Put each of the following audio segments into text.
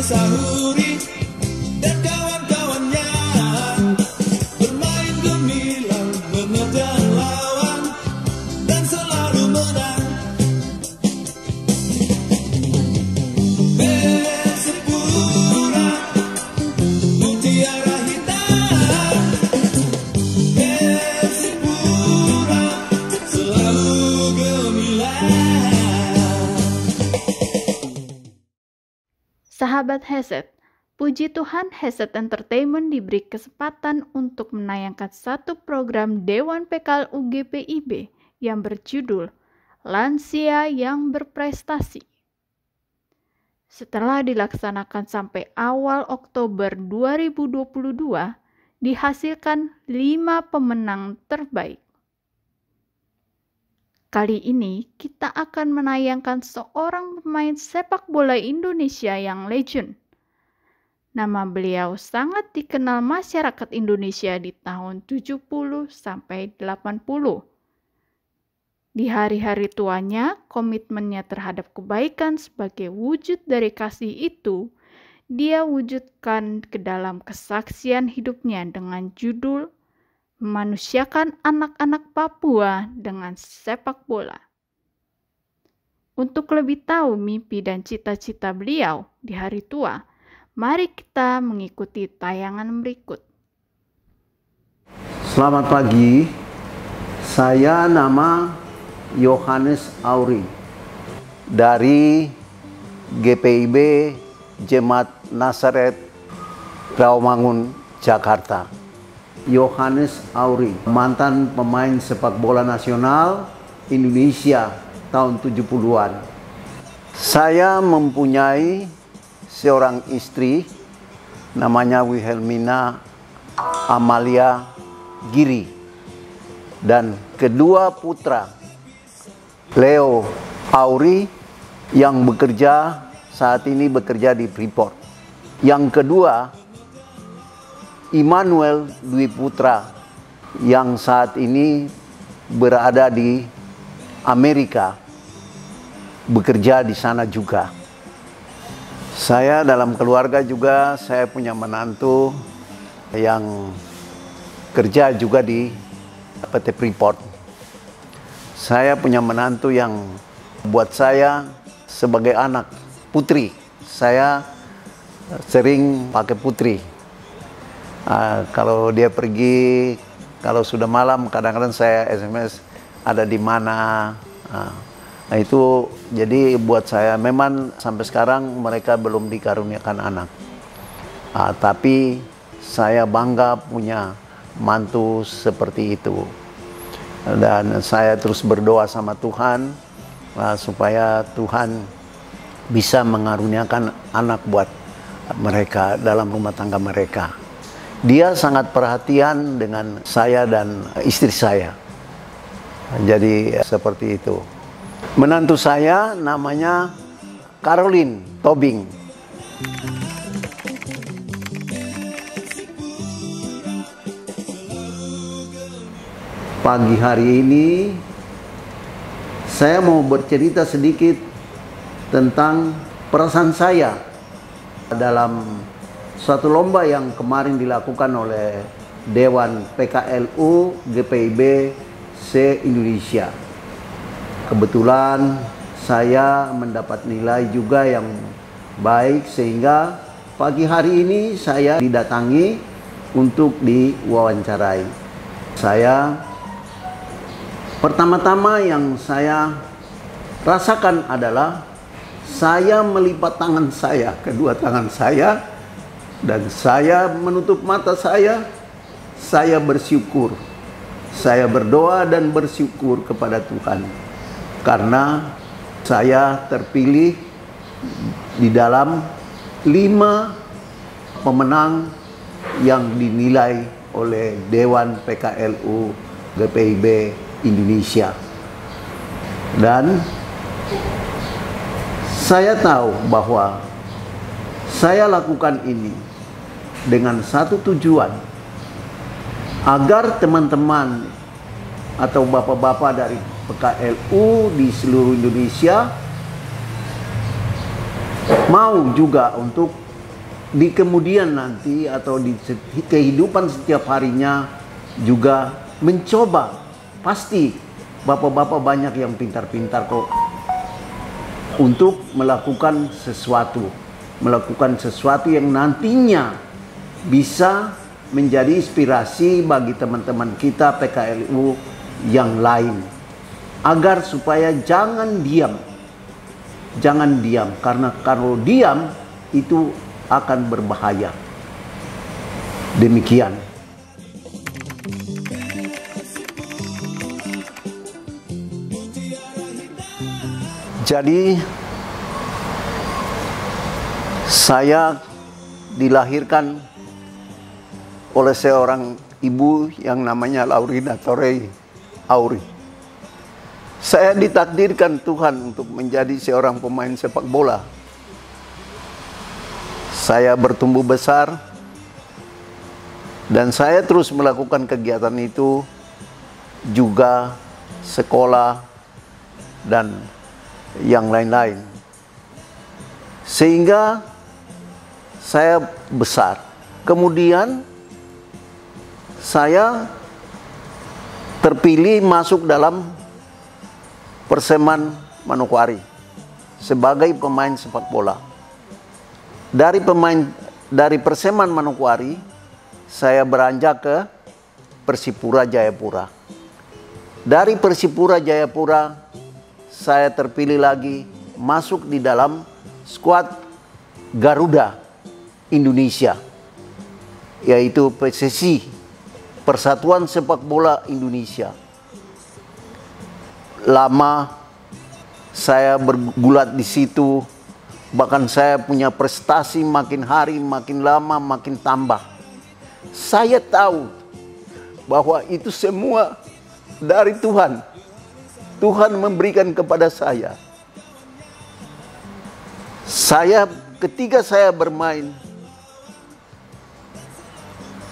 Sahuri dan kawan-kawannya bermain gemilang menerjang lawan dan selalu menang. Persipura mutiara hitam, Persipura selalu gemilang. Sahabat Heset, puji Tuhan Heset Entertainment diberi kesempatan untuk menayangkan satu program Dewan PKL UGPIB yang berjudul Lansia yang Berprestasi. Setelah dilaksanakan sampai awal Oktober 2022, dihasilkan 5 pemenang terbaik. Kali ini kita akan menayangkan seorang pemain sepak bola Indonesia yang legend. Nama beliau sangat dikenal masyarakat Indonesia di tahun 70 sampai 80. Di hari-hari tuanya, komitmennya terhadap kebaikan sebagai wujud dari kasih itu, dia wujudkan ke dalam kesaksian hidupnya dengan judul Memanusiakan Anak-anak Papua dengan Sepak Bola. Untuk lebih tahu mimpi dan cita-cita beliau di hari tua, mari kita mengikuti tayangan berikut. Selamat pagi, saya nama Yohanes Auri dari GPIB Jemaat Nazaret Rawamangun, Jakarta. Yohanes Auri, mantan pemain sepak bola nasional Indonesia tahun 70-an. Saya mempunyai seorang istri namanya Wilhelmina Amalia Giri dan kedua putra, Leo Auri yang saat ini bekerja di Freeport. Yang kedua, Immanuel Dwi Putra yang saat ini berada di Amerika, bekerja di sana juga. Saya dalam keluarga juga, saya punya menantu yang kerja juga di PT Freeport. Saya punya menantu yang buat saya sebagai anak putri. Saya sering pakai putri. Kalau dia pergi, kalau sudah malam, kadang-kadang saya SMS ada di mana. Nah itu jadi buat saya memang sampai sekarang mereka belum dikaruniakan anak. Tapi saya bangga punya mantu seperti itu. Dan saya terus berdoa sama Tuhan supaya Tuhan bisa mengaruniakan anak buat mereka dalam rumah tangga mereka. Dia sangat perhatian dengan saya dan istri saya. Jadi seperti itu. Menantu saya namanya Caroline Tobing. Pagi hari ini saya mau bercerita sedikit tentang perasaan saya dalam suatu lomba yang kemarin dilakukan oleh Dewan PKLU GPIB se-Indonesia. Kebetulan saya mendapat nilai juga yang baik sehingga pagi hari ini saya didatangi untuk diwawancarai. Pertama-tama yang saya rasakan adalah saya melipat tangan saya, kedua tangan saya, dan saya menutup mata saya bersyukur. Saya berdoa dan bersyukur kepada Tuhan. Karena saya terpilih di dalam 5 pemenang yang dinilai oleh Dewan PKLU GPIB Indonesia. Dan saya tahu bahwa saya lakukan ini dengan satu tujuan, agar teman-teman atau bapak-bapak dari PKLU di seluruh Indonesia mau juga untuk di kemudian nanti atau di kehidupan setiap harinya juga mencoba. Pasti bapak-bapak banyak yang pintar-pintar kok untuk melakukan sesuatu yang nantinya bisa menjadi inspirasi bagi teman-teman kita PKLU yang lain, agar supaya jangan diam, karena kalau diam itu akan berbahaya. Demikian. Jadi saya dilahirkan oleh seorang ibu yang namanya Laurina Torei Auri. Saya ditakdirkan Tuhan untuk menjadi seorang pemain sepak bola. Saya bertumbuh besar dan saya terus melakukan kegiatan itu, juga sekolah dan yang lain-lain. Sehingga saya besar. Kemudian saya terpilih masuk dalam Perseman Manokwari sebagai pemain sepak bola. Dari Perseman Manokwari saya beranjak ke Persipura Jayapura. Dari Persipura Jayapura saya terpilih lagi masuk di dalam skuad Garuda Indonesia, yaitu PSSI, Persatuan Sepak Bola Indonesia. Lama saya bergulat di situ, bahkan saya punya prestasi makin hari makin lama makin tambah. Saya tahu bahwa itu semua dari Tuhan. Tuhan memberikan kepada saya. Ketika saya bermain,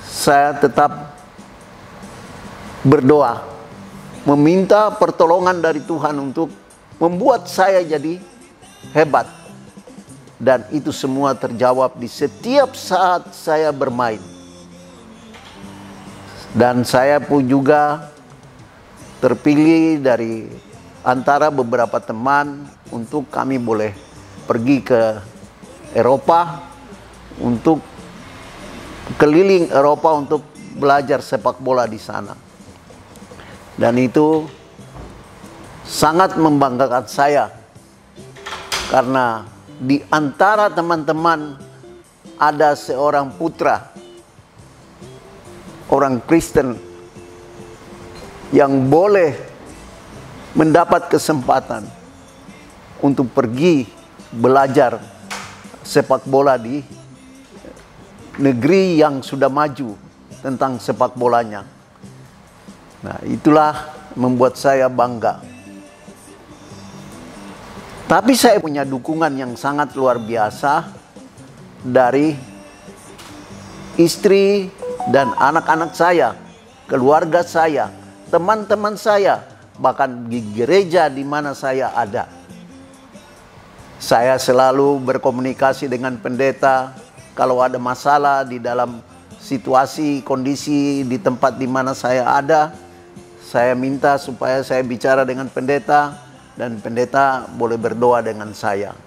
saya tetap berdoa, meminta pertolongan dari Tuhan untuk membuat saya jadi hebat. Dan itu semua terjawab di setiap saat saya bermain. Dan saya pun juga terpilih dari antara beberapa teman untuk kami boleh pergi ke Eropa, untuk keliling Eropa untuk belajar sepak bola di sana. Dan itu sangat membanggakan saya, karena di antara teman-teman ada seorang putra orang Kristen yang boleh mendapat kesempatan untuk pergi belajar sepak bola di negeri yang sudah maju tentang sepak bolanya. Nah, itulah membuat saya bangga. Tapi saya punya dukungan yang sangat luar biasa dari istri dan anak-anak saya, keluarga saya, teman-teman saya, bahkan di gereja di mana saya ada. Saya selalu berkomunikasi dengan pendeta kalau ada masalah di dalam situasi, kondisi di tempat di mana saya ada. Saya minta supaya saya bicara dengan pendeta dan pendeta boleh berdoa dengan saya.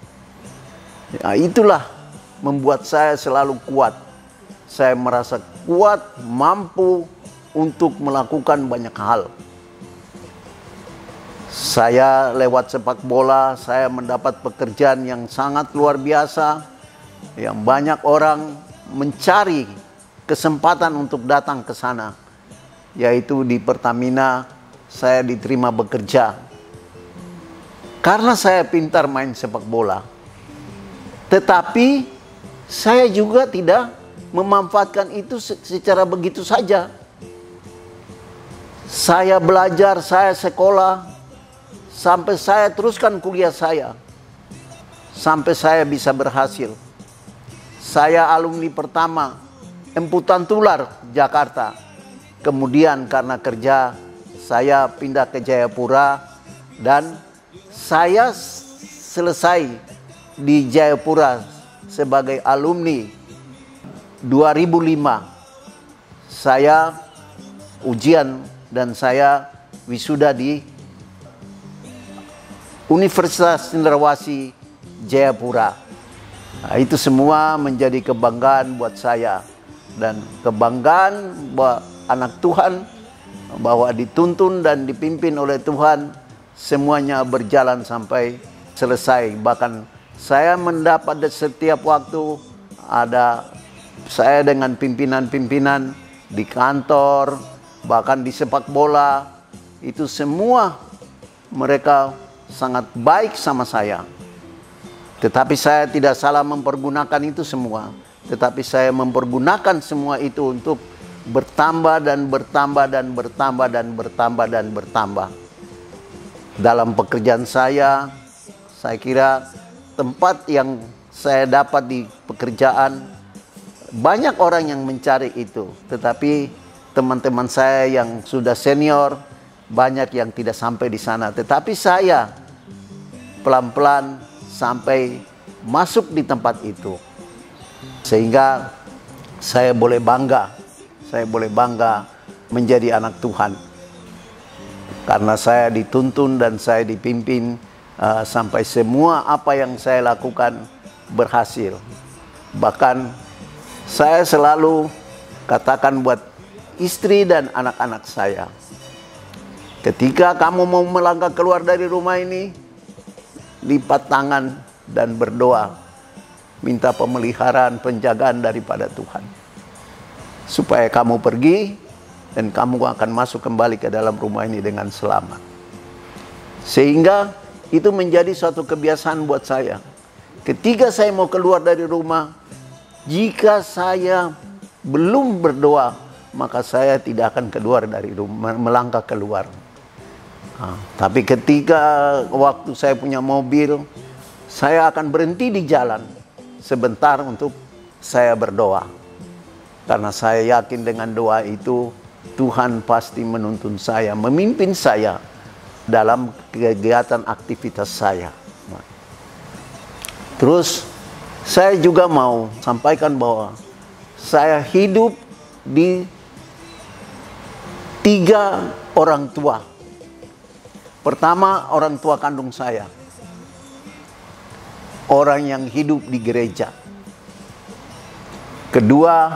Ya, itulah membuat saya selalu kuat. Saya merasa kuat, mampu untuk melakukan banyak hal. Saya lewat sepak bola, saya mendapat pekerjaan yang sangat luar biasa, yang banyak orang mencari kesempatan untuk datang ke sana, yaitu di Pertamina. Saya diterima bekerja karena saya pintar main sepak bola. Tetapi saya juga tidak memanfaatkan itu secara begitu saja. Saya belajar, saya sekolah, sampai saya teruskan kuliah saya, sampai saya bisa berhasil. Saya alumni pertama Emputan Tular Jakarta. Kemudian karena kerja saya pindah ke Jayapura dan saya selesai di Jayapura sebagai alumni 2005. Saya ujian dan saya wisuda di Universitas Cendrawasih Jayapura. Nah, itu semua menjadi kebanggaan buat saya dan kebanggaan buat anak Tuhan bahwa dituntun dan dipimpin oleh Tuhan, semuanya berjalan sampai selesai. Bahkan saya mendapat setiap waktu ada saya dengan pimpinan-pimpinan di kantor, bahkan di sepak bola, itu semua mereka sangat baik sama saya. Tetapi saya tidak salah mempergunakan itu semua. Tetapi saya mempergunakan semua itu untuk bertambah dan bertambah dan bertambah dan bertambah dan bertambah. Dalam pekerjaan saya kira tempat yang saya dapat di pekerjaan, banyak orang yang mencari itu. Tetapi teman-teman saya yang sudah senior, banyak yang tidak sampai di sana. Tetapi saya pelan-pelan sampai masuk di tempat itu. Sehingga saya boleh bangga menjadi anak Tuhan. Karena saya dituntun dan saya dipimpin sampai semua apa yang saya lakukan berhasil. Bahkan saya selalu katakan buat istri dan anak-anak saya, ketika kamu mau melangkah keluar dari rumah ini, lipat tangan dan berdoa, minta pemeliharaan, penjagaan daripada Tuhan, supaya kamu pergi dan kamu akan masuk kembali ke dalam rumah ini dengan selamat. Sehingga itu menjadi suatu kebiasaan buat saya. Ketika saya mau keluar dari rumah, jika saya belum berdoa, maka saya tidak akan keluar dari rumah, melangkah keluar. Tapi ketika waktu saya punya mobil, saya akan berhenti di jalan sebentar untuk saya berdoa. Karena saya yakin dengan doa itu Tuhan pasti menuntun saya, memimpin saya dalam kegiatan aktivitas saya. Terus saya juga mau sampaikan bahwa saya hidup di 3 orang tua. Pertama, orang tua kandung saya, orang yang hidup di gereja. Kedua,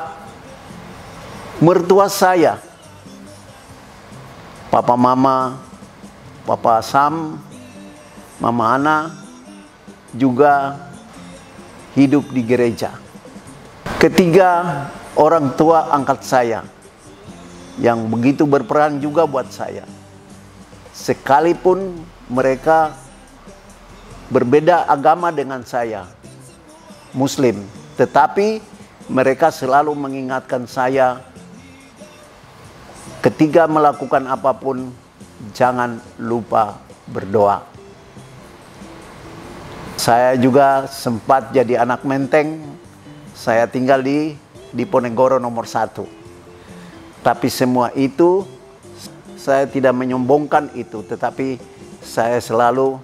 mertua saya, Papa Mama, Papa Sam, Mama Ana, juga hidup di gereja. Ketiga, orang tua angkat saya, yang begitu berperan juga buat saya. Sekalipun mereka berbeda agama dengan saya, Muslim, tetapi mereka selalu mengingatkan saya, ketika melakukan apapun, jangan lupa berdoa. Saya juga sempat jadi anak menteng. Saya tinggal di Diponegoro nomor 1. Tapi semua itu saya tidak menyombongkan itu, tetapi saya selalu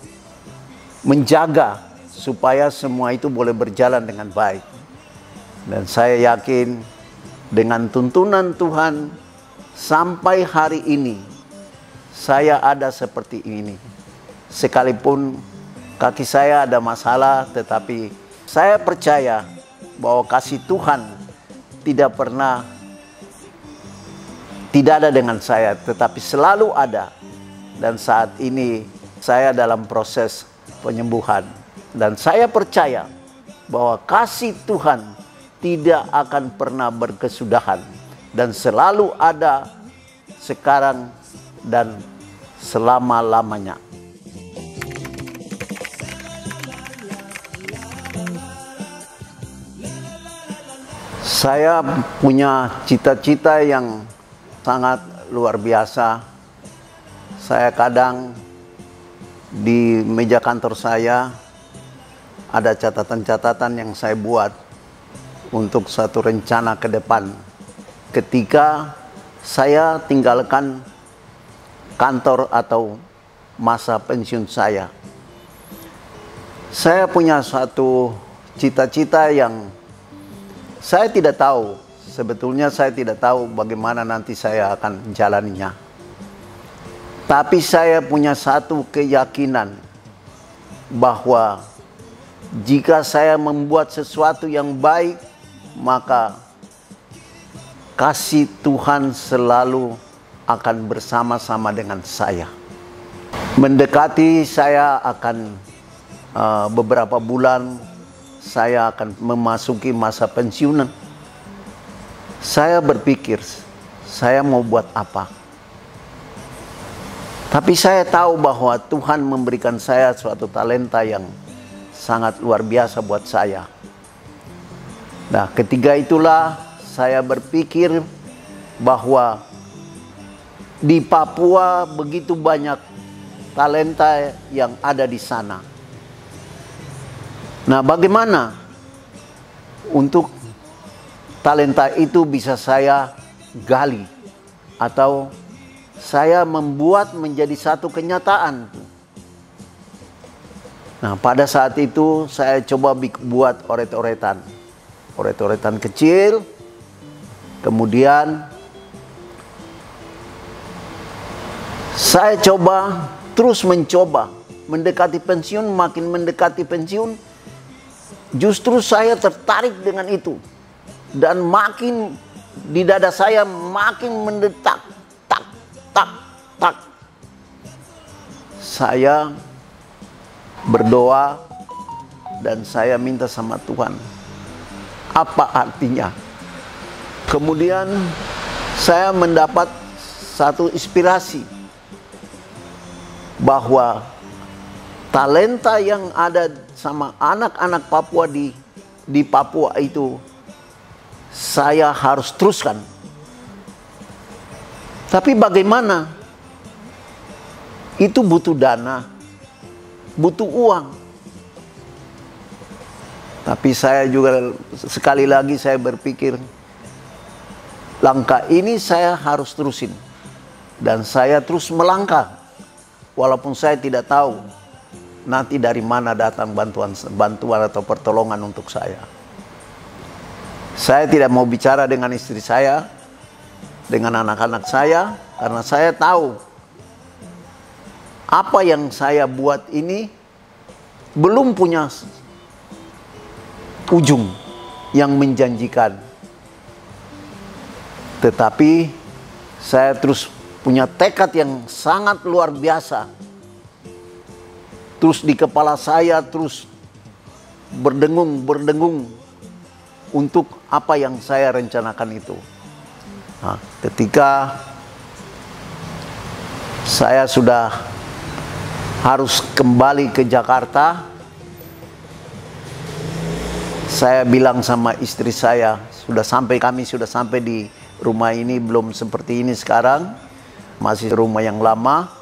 menjaga supaya semua itu boleh berjalan dengan baik. Dan saya yakin dengan tuntunan Tuhan sampai hari ini saya ada seperti ini. Sekalipun kaki saya ada masalah, tetapi saya percaya bahwa kasih Tuhan tidak ada dengan saya, tetapi selalu ada. Dan saat ini saya dalam proses penyembuhan. Dan saya percaya bahwa kasih Tuhan tidak akan pernah berkesudahan. Dan selalu ada sekarang dan selama-lamanya. Saya punya cita-cita yang sangat luar biasa. Saya kadang di meja kantor saya ada catatan-catatan yang saya buat untuk satu rencana ke depan. Ketika saya tinggalkan kantor atau masa pensiun saya Saya punya suatu cita-cita yang saya tidak tahu. Sebetulnya saya tidak tahu bagaimana nanti saya akan menjalaninya. Tapi saya punya satu keyakinan bahwa jika saya membuat sesuatu yang baik, maka kasih Tuhan selalu akan bersama-sama dengan saya. Mendekati saya akan beberapa bulan, saya akan memasuki masa pensiunan. Saya berpikir, saya mau buat apa? Tapi saya tahu bahwa Tuhan memberikan saya suatu talenta yang sangat luar biasa buat saya. Nah, ketika itulah saya berpikir bahwa di Papua begitu banyak talenta yang ada di sana. Nah, bagaimana untuk talenta itu bisa saya gali atau saya membuat menjadi satu kenyataan? Nah, pada saat itu saya coba buat oret-oretan. Oret-oretan kecil. Kemudian saya terus mencoba mendekati pensiun, makin mendekati pensiun. Justru saya tertarik dengan itu. Dan makin di dada saya makin mendetak. Tak, tak, tak. Saya berdoa dan saya minta sama Tuhan. Apa artinya? Kemudian saya mendapat satu inspirasi. Bahwa talenta yang ada sama anak-anak Papua di Papua itu saya harus teruskan. Tapi bagaimana? Itu butuh dana, butuh uang. Tapi saya juga sekali lagi saya berpikir, langkah ini saya harus terusin. Dan saya terus melangkah. Walaupun saya tidak tahu nanti dari mana datang bantuan atau pertolongan untuk saya. Saya tidak mau bicara dengan istri saya, dengan anak-anak saya, karena saya tahu apa yang saya buat ini belum punya ujung yang menjanjikan. Tetapi saya terus punya tekad yang sangat luar biasa. Terus di kepala saya terus berdengung untuk apa yang saya rencanakan itu. Nah, ketika saya sudah harus kembali ke Jakarta, saya bilang sama istri saya, kami sudah sampai di rumah ini, belum seperti ini sekarang, masih rumah yang lama.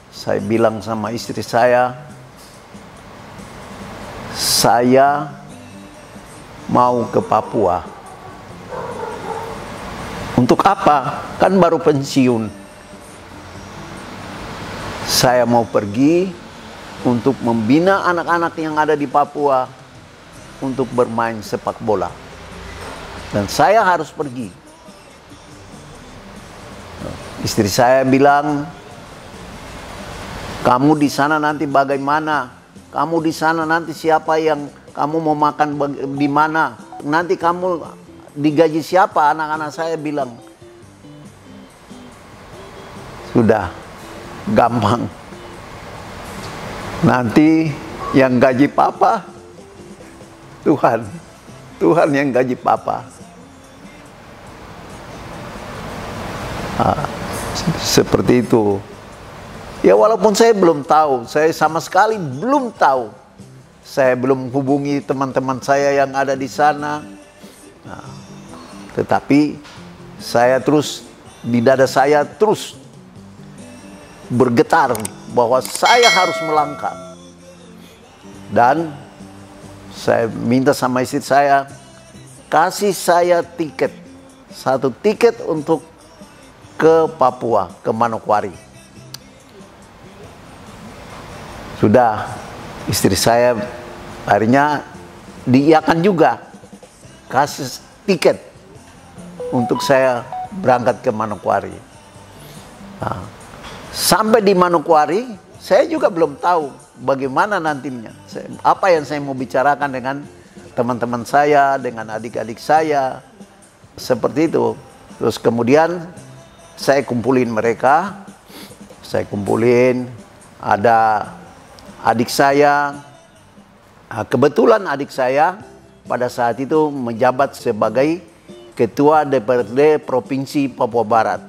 Saya bilang sama istri saya mau ke Papua. Untuk apa? Kan baru pensiun. Saya mau pergi untuk membina anak-anak yang ada di Papua untuk bermain sepak bola. Dan saya harus pergi. Istri saya bilang, kamu di sana nanti bagaimana? Kamu di sana nanti siapa yang kamu mau makan di mana? Nanti kamu digaji siapa? Anak-anak saya bilang, sudah gampang. Nanti yang gaji papa Tuhan. Tuhan yang gaji papa. Seperti itu. Ya walaupun saya belum tahu, saya sama sekali belum tahu. Saya belum hubungi teman-teman saya yang ada di sana. Nah, tetapi saya terus, di dada saya terus bergetar bahwa saya harus melangkah. Dan saya minta sama istri saya, kasih saya tiket. Satu tiket untuk ke Papua, ke Manokwari. Sudah, Istri saya akhirnya diiakan juga, kasih tiket untuk saya berangkat ke Manokwari. Nah, sampai di Manokwari, saya juga belum tahu bagaimana nantinya. Apa yang saya mau bicarakan dengan teman-teman saya, dengan adik-adik saya. Seperti itu. Terus kemudian saya kumpulin mereka. Saya kumpulin, ada adik saya. Nah, kebetulan adik saya pada saat itu menjabat sebagai Ketua DPRD Provinsi Papua Barat.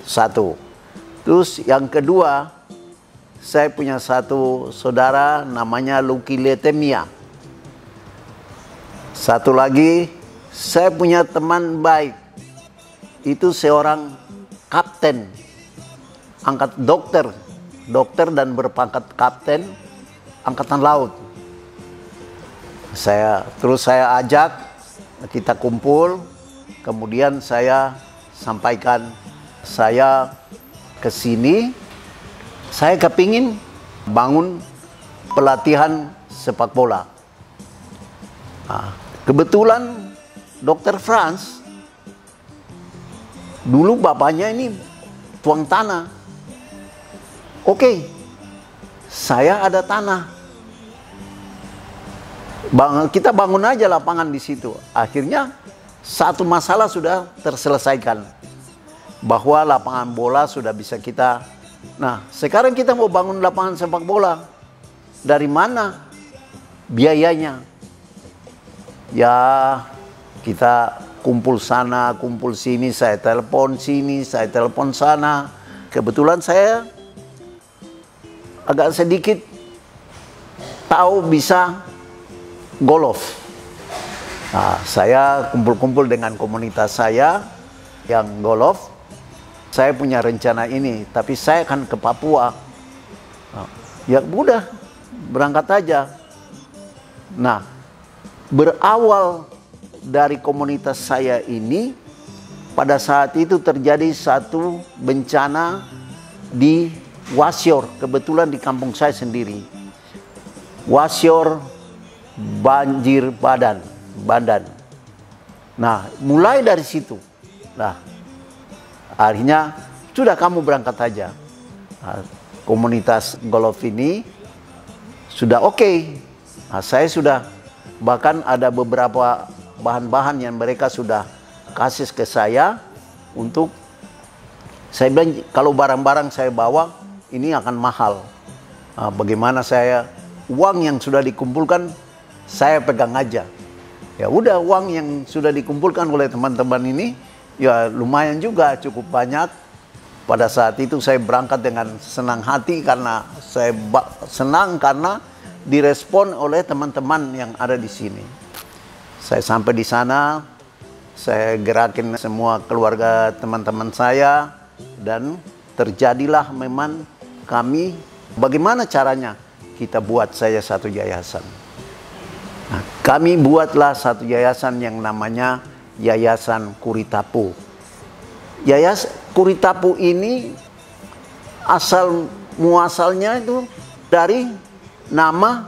Satu. Terus yang kedua, saya punya satu saudara namanya Luki Letemia. Satu lagi, saya punya teman baik. Itu seorang kapten, angkat dokter dan berpangkat kapten Angkatan Laut. Terus saya ajak, kita kumpul, kemudian saya sampaikan, saya ke sini, saya kepingin bangun pelatihan sepak bola. Nah, kebetulan Dr. Franz, dulu bapaknya ini tuang tanah. Oke, saya ada tanah. Kita bangun aja lapangan di situ. Akhirnya satu masalah sudah terselesaikan, bahwa lapangan bola sudah bisa kita. Nah, sekarang kita mau bangun lapangan sepak bola. Dari mana biayanya? Ya, kita kumpul sana, kumpul sini, saya telepon sini, saya telepon sana. Kebetulan saya agak sedikit tahu bisa golf. Nah, saya kumpul-kumpul dengan komunitas saya yang golf. Saya punya rencana ini, tapi saya akan ke Papua. Nah, ya udah, berangkat aja. Nah, berawal dari komunitas saya ini, pada saat itu terjadi satu bencana di Wasior, kebetulan di kampung saya sendiri. Wasior banjir Bandan. Nah, mulai dari situ. Nah, akhirnya sudah kamu berangkat aja. Nah, komunitas golf ini sudah oke. Nah, saya sudah, bahkan ada beberapa bahan-bahan yang mereka sudah kasih ke saya untuk, saya bilang kalau barang-barang saya bawa ini akan mahal. Nah, bagaimana uang yang sudah dikumpulkan saya pegang aja. Ya udah, uang yang sudah dikumpulkan oleh teman-teman ini ya lumayan juga, cukup banyak. Pada saat itu saya berangkat dengan senang hati karena saya senang karena direspon oleh teman-teman yang ada di sini. Saya sampai di sana, saya gerakin semua keluarga teman-teman saya, dan terjadilah memang kami, bagaimana caranya kita buat saya satu yayasan. Nah, kami buatlah satu yayasan yang namanya Yayasan Kuritapu. Yayasan Kuritapu ini muasalnya itu dari nama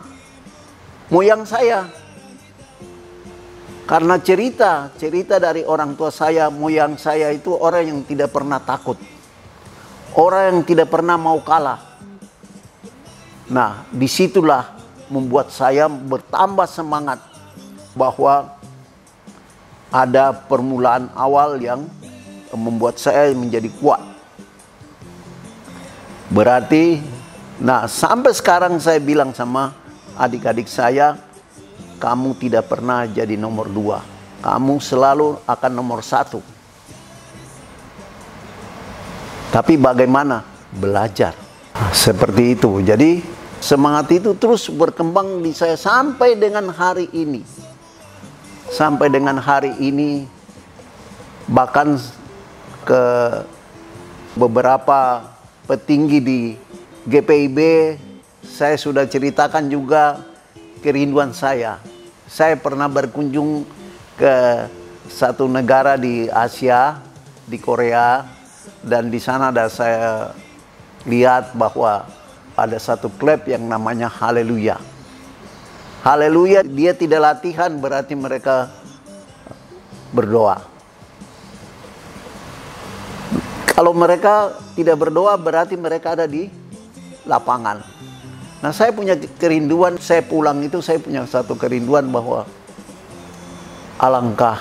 moyang saya. Karena cerita dari orang tua saya, moyang saya itu orang yang tidak pernah takut. Orang yang tidak pernah mau kalah. Nah, disitulah membuat saya bertambah semangat bahwa ada permulaan awal yang membuat saya menjadi kuat. Berarti, nah sampai sekarang saya bilang sama adik-adik saya, kamu tidak pernah jadi nomor 2. Kamu selalu akan nomor 1. Tapi bagaimana? Belajar. Nah, seperti itu. Jadi semangat itu terus berkembang di saya sampai dengan hari ini. Sampai dengan hari ini, bahkan ke beberapa petinggi di GPIB, saya sudah ceritakan juga kerinduan saya. Saya pernah berkunjung ke satu negara di Asia, di Korea, dan di sana saya lihat bahwa ada satu klub yang namanya Haleluya. Haleluya, dia tidak latihan berarti mereka berdoa. Kalau mereka tidak berdoa berarti mereka ada di lapangan. Nah, saya punya kerinduan, saya pulang itu saya punya satu kerinduan bahwa alangkah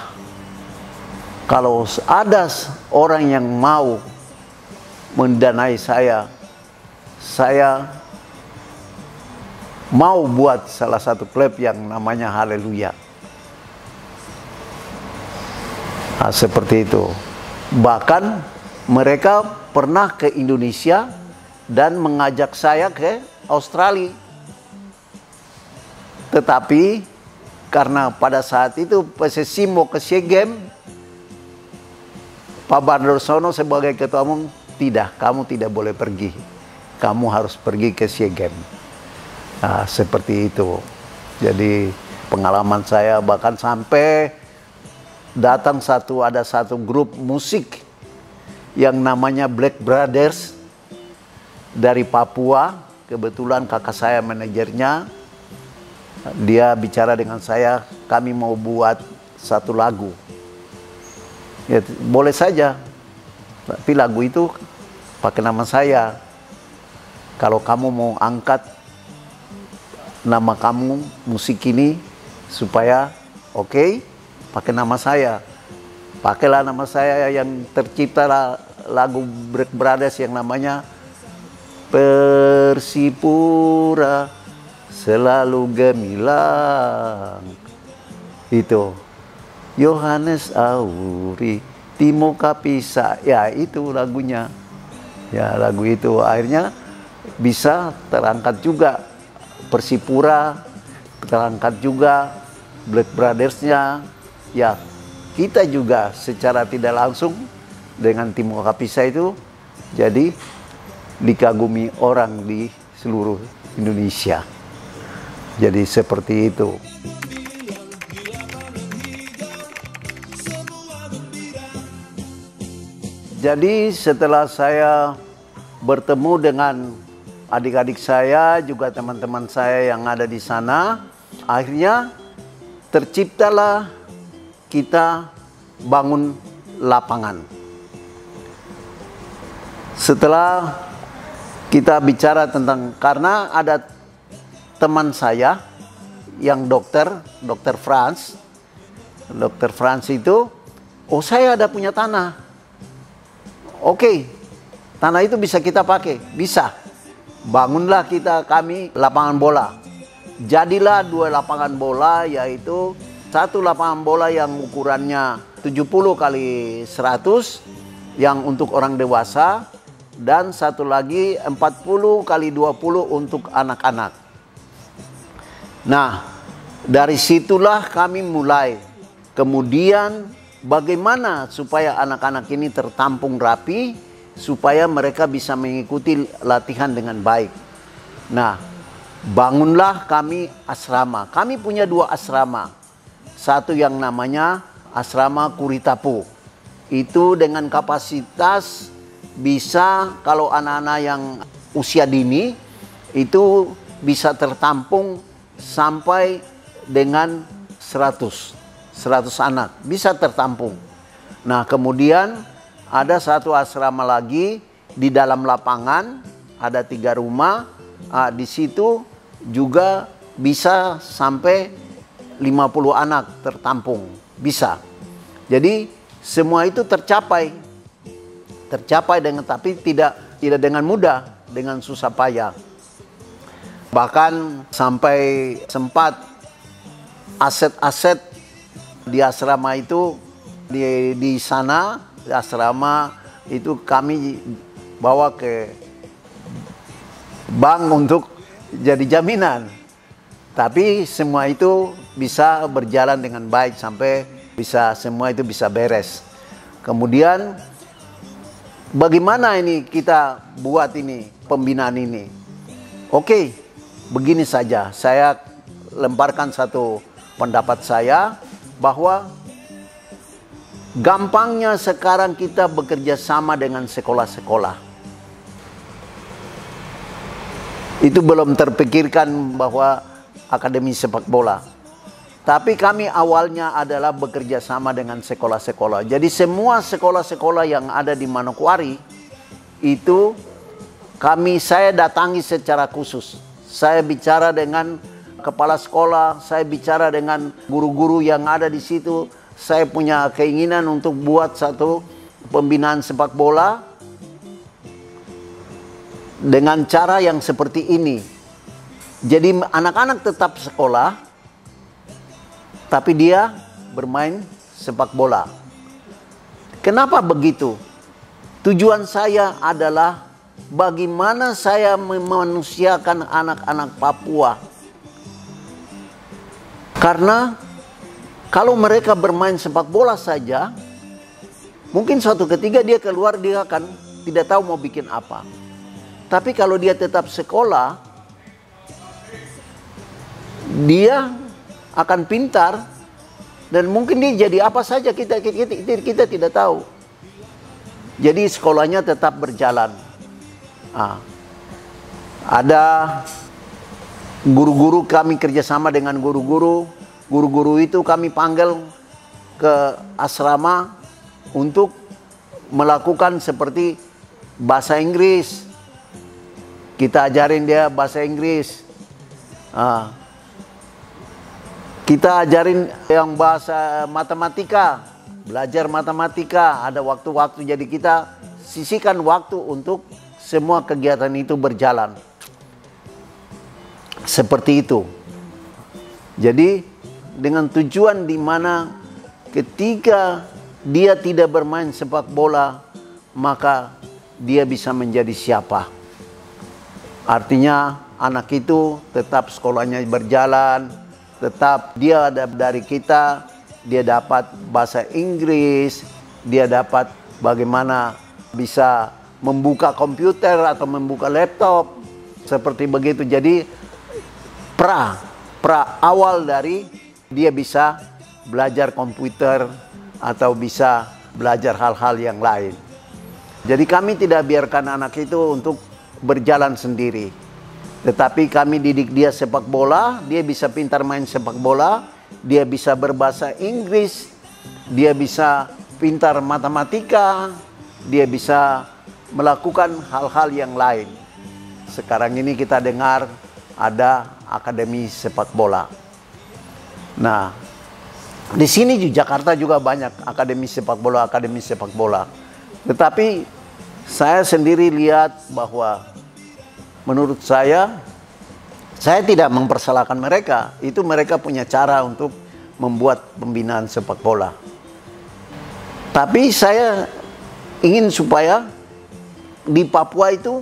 kalau ada orang yang mau mendanai saya mau buat salah satu klub yang namanya Haleluya. Nah, seperti itu. Bahkan mereka pernah ke Indonesia dan mengajak saya ke Australia. Tetapi karena pada saat itu PSSI mau ke SEA Games, Pak Bandarsono sebagai ketua umum, tidak, kamu tidak boleh pergi. Kamu harus pergi ke SEA Games. Nah, seperti itu. Jadi pengalaman saya bahkan sampai datang ada satu grup musik yang namanya Black Brothers dari Papua. Kebetulan kakak saya manajernya, dia bicara dengan saya, kami mau buat satu lagu. Ya, boleh saja, tapi lagu itu pakai nama saya. Kalau kamu mau angkat nama kamu musik ini supaya oke, pakai nama saya. Pakailah nama saya yang tercipta lagu Black Brothers yang namanya Persipura selalu gemilang. Itu Yohanes Auri Timo Kapisa, ya itu lagunya. Ya, lagu itu akhirnya bisa terangkat juga Persipura, terangkat juga Black Brothers-nya. Ya, kita juga secara tidak langsung dengan Timo Kapisa itu jadi dikagumi orang di seluruh Indonesia. Jadi seperti itu. Jadi setelah saya bertemu dengan adik-adik saya, juga teman-teman saya yang ada di sana, akhirnya terciptalah kita bangun lapangan. Setelah kita bicara tentang, karena ada teman saya yang dokter Franz. Dokter Franz itu, oh saya ada punya tanah. Oke, tanah itu bisa kita pakai, bisa. Bangunlah kami lapangan bola. Jadilah 2 lapangan bola, yaitu satu lapangan bola yang ukurannya 70 kali 100 yang untuk orang dewasa, dan satu lagi 40 kali 20 untuk anak-anak. Nah, dari situlah kami mulai. Kemudian bagaimana supaya anak-anak ini tertampung rapi, supaya mereka bisa mengikuti latihan dengan baik. Nah, bangunlah kami asrama. Kami punya 2 asrama. Satu yang namanya asrama Kuritapu. Itu dengan kapasitas bisa, kalau anak-anak yang usia dini itu bisa tertampung sampai dengan 100 anak bisa tertampung. Nah, kemudian ada satu asrama lagi di dalam lapangan, ada 3 rumah. Di situ juga bisa sampai 50 anak tertampung, bisa. Jadi semua itu tercapai dengan, tapi tidak dengan mudah, dengan susah payah. Bahkan sampai sempat aset-aset di asrama itu, di sana di asrama itu kami bawa ke bank untuk jadi jaminan. Tapi semua itu bisa berjalan dengan baik sampai semua itu bisa beres. Kemudian bagaimana ini kita buat ini pembinaan ini? Oke, begini saja. Saya lemparkan satu pendapat saya bahwa gampangnya sekarang kita bekerja sama dengan sekolah-sekolah. Itu belum terpikirkan bahwa akademi sepak bola. Tapi kami awalnya adalah bekerja sama dengan sekolah-sekolah. Jadi semua sekolah-sekolah yang ada di Manokwari itu saya datangi secara khusus. Saya bicara dengan kepala sekolah, saya bicara dengan guru-guru yang ada di situ. Saya punya keinginan untuk buat satu pembinaan sepak bola dengan cara yang seperti ini. Jadi anak-anak tetap sekolah, tapi dia bermain sepak bola. Kenapa begitu? Tujuan saya adalah bagaimana saya memanusiakan anak-anak Papua. Karena kalau mereka bermain sepak bola saja, mungkin suatu ketika dia keluar, dia akan tidak tahu mau bikin apa. Tapi kalau dia tetap sekolah, dia akan pintar dan mungkin dia jadi apa saja kita tidak tahu. Jadi sekolahnya tetap berjalan. Ada guru-guru, kami kerjasama dengan guru-guru. Guru-guru itu kami panggil ke asrama untuk melakukan seperti bahasa Inggris. Kita ajarin dia bahasa Inggris. Kita ajarin yang bahasa matematika, belajar matematika, ada waktu-waktu. Jadi kita sisihkan waktu untuk semua kegiatan itu berjalan. Seperti itu. Jadi dengan tujuan di mana ketika dia tidak bermain sepak bola, maka dia bisa menjadi siapa. Artinya anak itu tetap sekolahnya berjalan, tetap dia ada dari kita, dia dapat bahasa Inggris, dia dapat bagaimana bisa membuka komputer atau membuka laptop, seperti begitu. Jadi pra awal dari dia bisa belajar komputer atau bisa belajar hal-hal yang lain. Jadi kami tidak biarkan anak itu untuk berjalan sendiri. Tetapi kami didik dia sepak bola, dia bisa pintar main sepak bola, dia bisa berbahasa Inggris, dia bisa pintar matematika, dia bisa melakukan hal-hal yang lain. Sekarang ini kita dengar ada akademi sepak bola. Nah, di sini di Jakarta juga banyak akademi sepak bola. Tetapi saya sendiri lihat bahwa menurut saya tidak mempersalahkan mereka. Itu mereka punya cara untuk membuat pembinaan sepak bola. Tapi saya ingin supaya di Papua itu,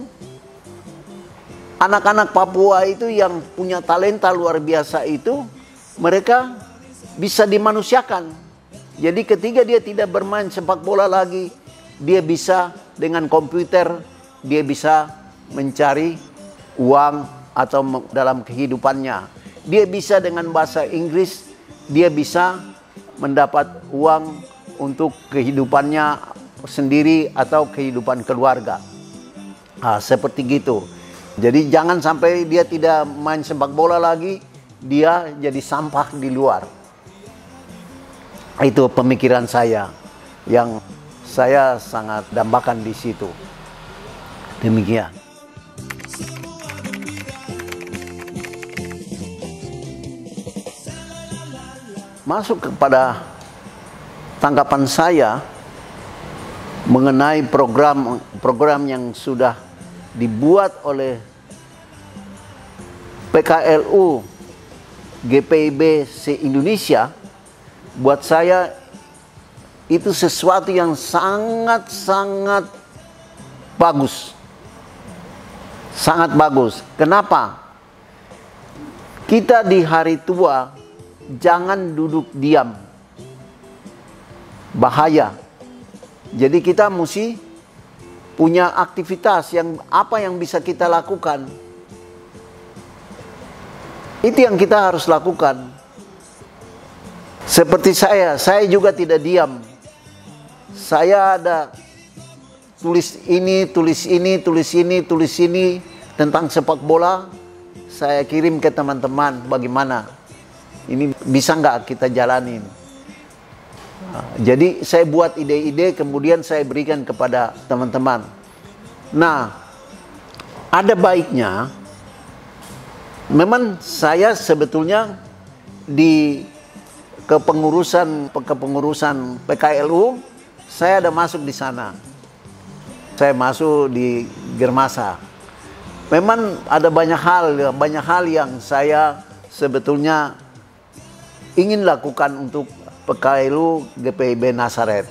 anak-anak Papua itu yang punya talenta luar biasa itu, mereka bisa dimanusiakan. Jadi ketika dia tidak bermain sepak bola lagi, dia bisa dengan komputer, dia bisa mencari uang atau dalam kehidupannya. Dia bisa dengan bahasa Inggris, dia bisa mendapat uang untuk kehidupannya sendiri atau kehidupan keluarga. Seperti gitu. Jadi jangan sampai dia tidak main sepak bola lagi, dia jadi sampah di luar. Itu pemikiran saya yang saya sangat dambakan di situ. Demikian. Masuk kepada tanggapan saya mengenai program yang sudah dibuat oleh PKLU GPIB se-Indonesia, buat saya itu sesuatu yang sangat-sangat bagus. Sangat bagus. Kenapa? Kita di hari tua jangan duduk diam. Bahaya. Jadi kita mesti punya aktivitas apa yang bisa kita lakukan. Itu yang kita harus lakukan. Seperti saya juga tidak diam. Saya ada tulis ini, tulis ini, tulis ini, tulis ini, tentang sepak bola, saya kirim ke teman-teman bagaimana ini bisa nggak kita jalanin. Jadi saya buat ide-ide, kemudian saya berikan kepada teman-teman. Nah, ada baiknya, memang saya sebetulnya di kepengurusan PKLU, saya ada masuk di sana. Saya masuk di Germasa. Memang ada banyak hal yang saya sebetulnya ingin lakukan untuk PKLU GPIB Nazaret.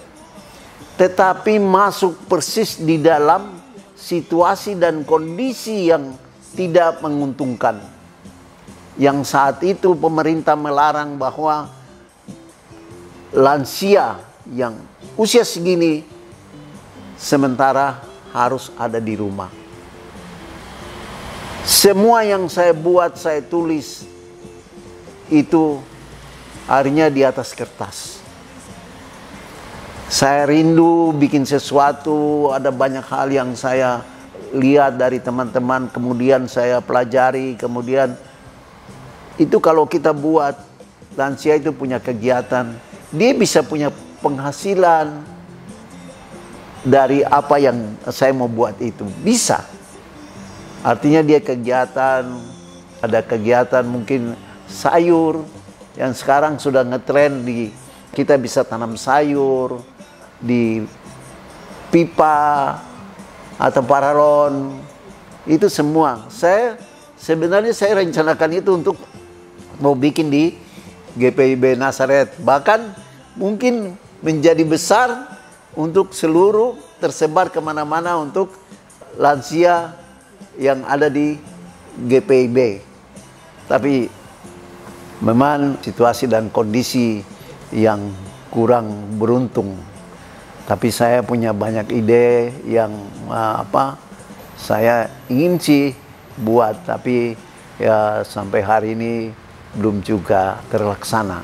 Tetapi masuk persis di dalam situasi dan kondisi yang tidak menguntungkan. Yang saat itu pemerintah melarang bahwa lansia yang usia segini sementara harus ada di rumah. Semua yang saya buat, saya tulis itu akhirnya di atas kertas. Saya rindu bikin sesuatu, ada banyak hal yang saya lihat dari teman-teman, kemudian saya pelajari, kemudian itu kalau kita buat, lansia itu punya kegiatan, dia bisa punya penghasilan dari apa yang saya mau buat itu, bisa. Artinya dia kegiatan, ada kegiatan mungkin sayur, yang sekarang sudah ngetren kita bisa tanam sayur di pipa atau paralon, itu semua. Sebenarnya saya rencanakan itu untuk mau bikin di GPIB Nazaret, bahkan mungkin menjadi besar untuk seluruh tersebar kemana-mana untuk lansia yang ada di GPIB. Tapi memang situasi dan kondisi yang kurang beruntung. Tapi saya punya banyak ide yang saya ingin sih buat, tapi ya sampai hari ini belum juga terlaksana.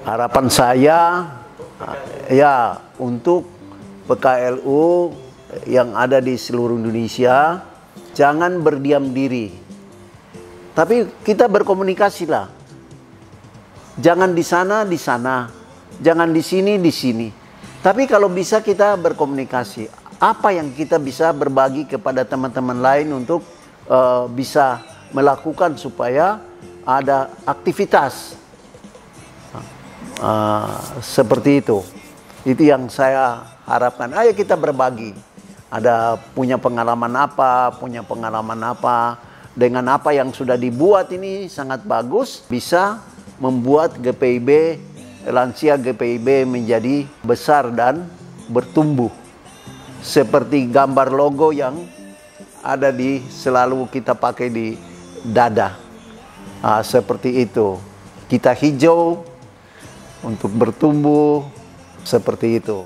Harapan saya ya untuk PKLU yang ada di seluruh Indonesia jangan berdiam diri, tapi kita berkomunikasi lah. Jangan di sana, jangan di sini. Tapi kalau bisa kita berkomunikasi, apa yang kita bisa berbagi kepada teman-teman lain untuk bisa melakukan supaya ada aktivitas seperti itu. Itu yang saya harapkan. Ayo kita berbagi. Ada punya pengalaman apa, dengan apa yang sudah dibuat ini sangat bagus, bisa membuat GPIB, lansia GPIB menjadi besar dan bertumbuh. Seperti gambar logo yang ada selalu kita pakai di dada. Seperti itu. Kita hijau untuk bertumbuh, seperti itu.